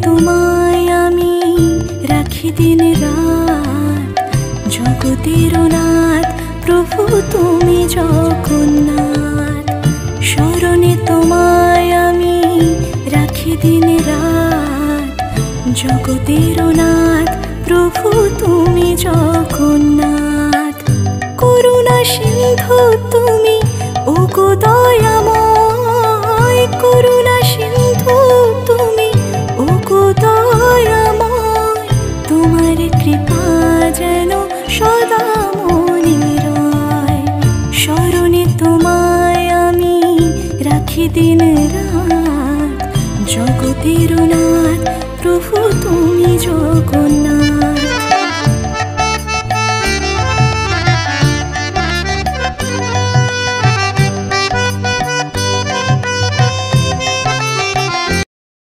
তোমায় আমি রাখি দিন রাত, জগতের নাথ প্রভু তুমি জগন্নাথ। স্মরণে তোমায় আমি রাখি দিন রাত, জগতের নাথ প্রভু তুমি জগন্নাথ। করুণা সিন্ধু তুমি ওগো দয়াময়, করুণা সিন্ধু তুমি ওগো দয়াময়। তোমার কৃপা যেন সদা মনে রয়, স্মরণে তোমায় আমি রাখি দিন রাত, জগতের নাথ প্রভু তুমি জগন্নাথ।